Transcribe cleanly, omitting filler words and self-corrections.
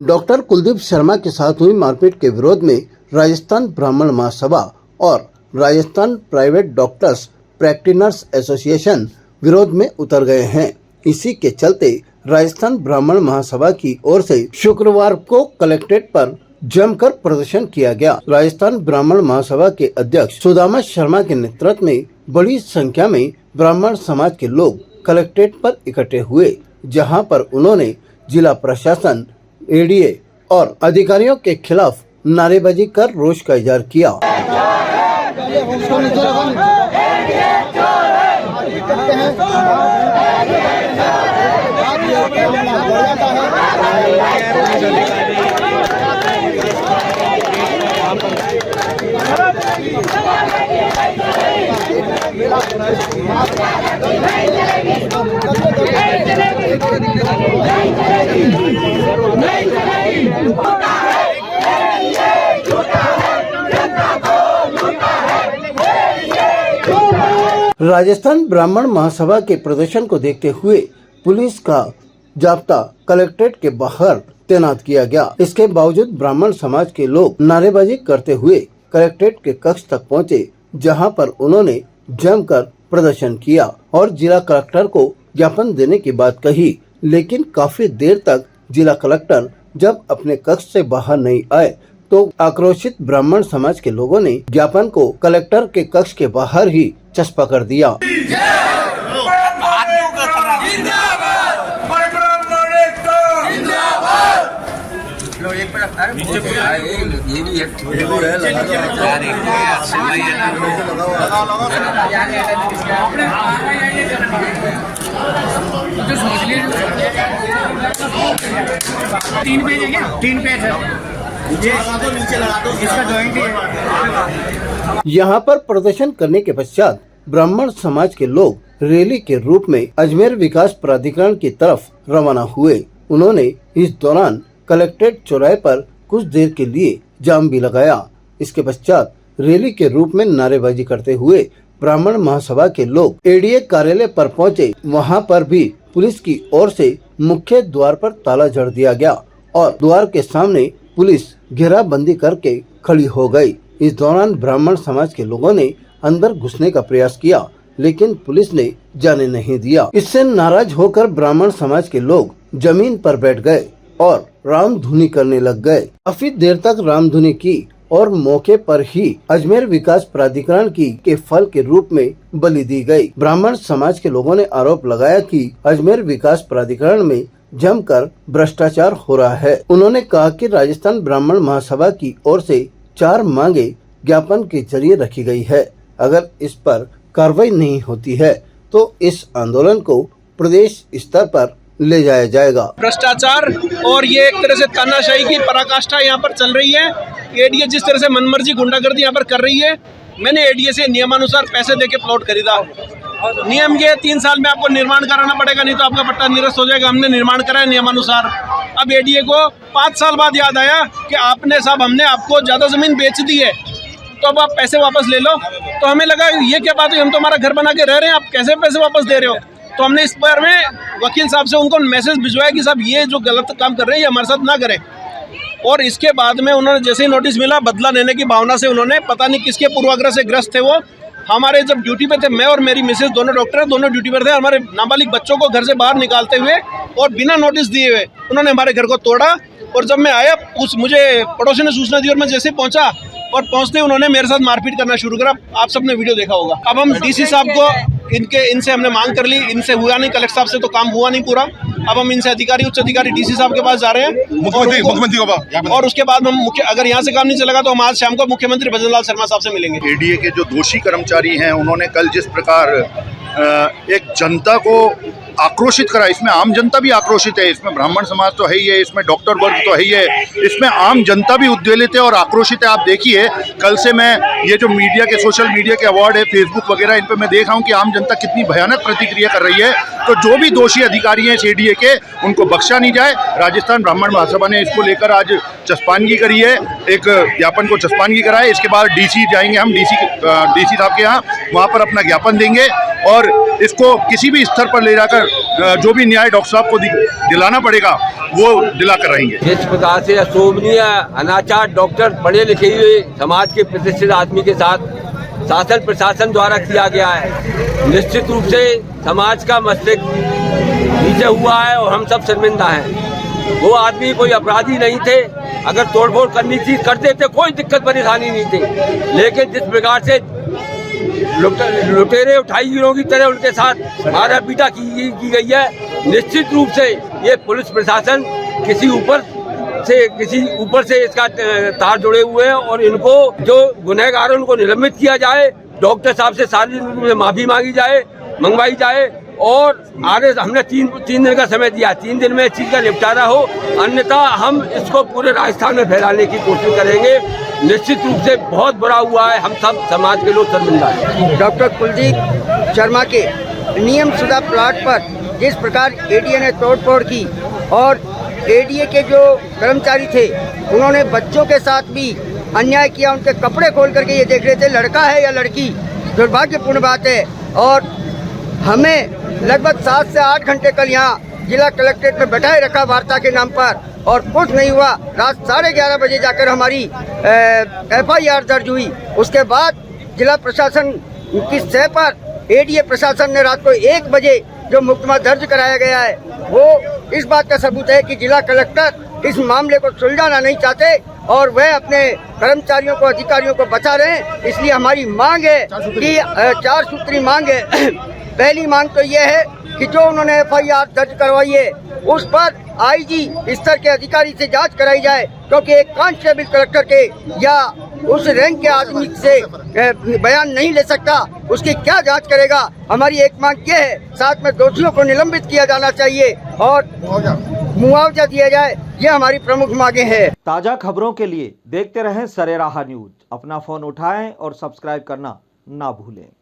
Doctor Kuldeep Sharma के साथ हुई मारपीट के विरोध में राजस्थान ब्राह्मण महासभा और राजस्थान प्राइवेट डॉक्टर्स प्रैक्टिनर्स एसोसिएशन विरोध में उतर गए हैं। इसी के चलते राजस्थान ब्राह्मण महासभा की ओर से शुक्रवार को कलेक्ट्रेट पर जमकर प्रदर्शन किया गया। राजस्थान ब्राह्मण महासभा के अध्यक्ष सुदामा शर्मा के नेतृत्व में बड़ी संख्या में ब्राह्मण समाज के लोग कलेक्ट्रेट पर इकट्ठे हुए, जहां पर उन्होंने जिला प्रशासन, एडीए और अधिकारियों के खिलाफ नारेबाजी कर रोष का इजहार किया। राजस्थान ब्राह्मण महासभा के प्रदर्शन को देखते हुए पुलिस का जाब्ता कलेक्ट्रेट के बाहर तैनात किया गया। इसके बावजूद ब्राह्मण समाज के लोग नारेबाजी करते हुए कलेक्ट्रेट के कक्ष तक पहुंचे, जहां पर उन्होंने जमकर प्रदर्शन किया और जिला कलेक्टर को ज्ञापन देने की बात कही। लेकिन काफी देर तक जिला कलेक्टर जब अपने कक्ष से बाहर नहीं आए तो आक्रोशित ब्राह्मण समाज के लोगों ने ज्ञापन को कलेक्टर के कक्ष के बाहर ही चस्पा कर दिया। तीन पेज है। यहाँ पर प्रदर्शन करने के पश्चात ब्राह्मण समाज के लोग रैली के रूप में अजमेर विकास प्राधिकरण की तरफ रवाना हुए। उन्होंने इस दौरान कलेक्ट्रेट चौराहे पर कुछ देर के लिए जाम भी लगाया। इसके पश्चात रैली के रूप में नारेबाजी करते हुए ब्राह्मण महासभा के लोग एडीए कार्यालय पर पहुंचे। वहां पर भी पुलिस की ओर से मुख्य द्वार पर ताला जड़ दिया गया और द्वार के सामने पुलिस घेराबंदी करके खड़ी हो गई। इस दौरान ब्राह्मण समाज के लोगों ने अंदर घुसने का प्रयास किया, लेकिन पुलिस ने जाने नहीं दिया। इससे नाराज होकर ब्राह्मण समाज के लोग जमीन पर बैठ गए और रामधुनी करने लग गए। काफी देर तक रामधुनी की और मौके पर ही अजमेर विकास प्राधिकरण की के फल के रूप में बलि दी गई। ब्राह्मण समाज के लोगों ने आरोप लगाया कि अजमेर विकास प्राधिकरण में जमकर भ्रष्टाचार हो रहा है। उन्होंने कहा कि राजस्थान ब्राह्मण महासभा की ओर से 4 मांगे ज्ञापन के जरिए रखी गई है। अगर इस पर कार्रवाई नहीं होती है तो इस आंदोलन को प्रदेश स्तर पर ले जाया जाएगा। भ्रष्टाचार और ये एक तरह से तानाशाही की पराकाष्ठा यहाँ पर चल रही है। एडीए जिस तरह से मनमर्जी गुंडागर्दी यहाँ पर कर रही है, मैंने एडीए से नियमानुसार पैसे देके प्लॉट खरीदा। नियम ये 3 साल में आपको निर्माण कराना पड़ेगा, नहीं तो आपका पट्टा निरस्त हो जाएगा। हमने निर्माण कराया नियमानुसार। अब एडीए को 5 साल बाद याद आया कि आपने साहब हमने आपको ज़्यादा ज़मीन बेच दी है, तो अब आप पैसे वापस ले लो। तो हमें लगा ये क्या बात हुई, हम तो हमारा घर बना के रह रहे हैं, आप कैसे पैसे वापस दे रहे हो। तो हमने इस बार में वकील साहब से उनको मैसेज भिजवाया कि साहब ये जो गलत काम कर रहे हैं ये हमारे साथ ना करें। और इसके बाद में उन्होंने जैसे ही नोटिस मिला, बदला लेने की भावना से उन्होंने पता नहीं किसके पूर्वाग्रह से ग्रस्त थे वो, हमारे जब ड्यूटी पे थे, मैं और मेरी मिसेज दोनों डॉक्टर हैं, दोनों ड्यूटी पर थे, हमारे नाबालिग बच्चों को घर से बाहर निकालते हुए और बिना नोटिस दिए हुए उन्होंने हमारे घर को तोड़ा। और जब मैं आया मुझे पड़ोसी ने सूचना दी और मैं जैसे पहुंचा और पहुंचते उन्होंने मेरे साथ मारपीट करना शुरू करा। आप सबने वीडियो देखा होगा। अब हम डीसी साहब को इनसे हमने मांग कर ली, इनसे हुआ नहीं, कलेक्टर साहब से तो काम हुआ नहीं पूरा। अब हम इनसे अधिकारी, उच्च अधिकारी डीसी साहब के पास जा रहे हैं, मुख्यमंत्री और उसके बाद हम अगर यहाँ से काम नहीं चलेगा तो हम आज शाम को मुख्यमंत्री भजन लाल शर्मा साहब से मिलेंगे। एडीए के जो दोषी कर्मचारी हैं उन्होंने कल जिस प्रकार एक जनता को आक्रोशित करा, इसमें आम जनता भी आक्रोशित है, इसमें ब्राह्मण समाज तो है ही है, इसमें डॉक्टर वर्ग तो है ही है, इसमें आम जनता भी उद्वेलित है और आक्रोशित है। आप देखिए कल से मैं ये जो मीडिया के सोशल मीडिया के अवार्ड है, फेसबुक वगैरह, इन पे मैं देख रहा हूँ कि आम जनता कितनी भयानक प्रतिक्रिया कर रही है। तो जो भी दोषी अधिकारी हैं इस एडीए के, उनको बख्शा नहीं जाए। राजस्थान ब्राह्मण महासभा ने इसको लेकर आज चस्पानगी करी है, एक ज्ञापन को चस्पानगी कराए। इसके बाद डीसी जाएंगे हम, डीसी साहब के यहाँ, वहाँ पर अपना ज्ञापन देंगे और इसको किसी भी स्तर पर ले जाकर जो भी न्याय डॉक्टर साहब को दिलाना पड़ेगा वो दिला कर रहेंगे। जिस प्रकार से अशोभनीय अनाचार डॉक्टर पढ़े लिखे हुए समाज के प्रतिष्ठित आदमी के साथ शासन प्रशासन द्वारा किया गया है, निश्चित रूप से समाज का मस्तिष्क नीचे हुआ है और हम सब शर्मिंदा हैं। वो आदमी कोई अपराधी नहीं थे, अगर तोड़फोड़ करनी थी कर देते, कोई दिक्कत परेशानी नहीं थी। लेकिन जिस प्रकार से लुटेरे उठाई गिरों की तरह उनके साथ मारा पीटा की गई है, निश्चित रूप से ये पुलिस प्रशासन किसी ऊपर से इसका तार जुड़े हुए हैं और इनको जो गुनहगार है उनको निलंबित किया जाए, डॉक्टर साहब से सार्वजनिक रूप से माफी मंगवाई जाए और आगे हमने तीन दिन का समय दिया, 3 दिन में इस चीज का निपटारा हो, अन्यथा हम इसको पूरे राजस्थान में फैलाने की कोशिश करेंगे। निश्चित रूप से बहुत बुरा हुआ है, हम सब समाज के लोग शर्मिंदा हैं। डॉक्टर कुलदीप शर्मा के नियमशुदा प्लाट पर जिस प्रकार एडीए ने तोड़फोड़ की और एडीए के जो कर्मचारी थे उन्होंने बच्चों के साथ भी अन्याय किया, उनके कपड़े खोल करके ये देख रहे थे लड़का है या लड़की। दुर्भाग्यपूर्ण बात है और हमें लगभग 7 से 8 घंटे कल यहाँ जिला कलेक्ट्रेट में बैठाए रखा वार्ता के नाम पर और कुछ नहीं हुआ। रात 11:30 बजे जाकर हमारी FIR दर्ज हुई। उसके बाद जिला प्रशासन की सह पर एडीए प्रशासन ने रात को 1 बजे जो मुकदमा दर्ज कराया गया है वो इस बात का सबूत है कि जिला कलेक्टर इस मामले को सुलझाना नहीं चाहते और वह अपने कर्मचारियों को अधिकारियों को बचा रहे हैं। इसलिए हमारी मांग है कि 4 सूत्री मांग है। पहली मांग तो ये है कि जो उन्होंने FIR दर्ज करवाई है उस पर IG स्तर के अधिकारी से जांच कराई जाए, क्योंकि एक कांस्टेबल कलेक्टर के या उस रैंक के आदमी से बयान नहीं ले सकता, उसकी क्या जांच करेगा। हमारी एक मांग ये है, साथ में दोषियों को निलंबित किया जाना चाहिए और मुआवजा दिया जाए, ये हमारी प्रमुख मांगे हैं। ताज़ा खबरों के लिए देखते रहें सरेराह न्यूज। अपना फोन उठाएं और सब्सक्राइब करना ना भूलें।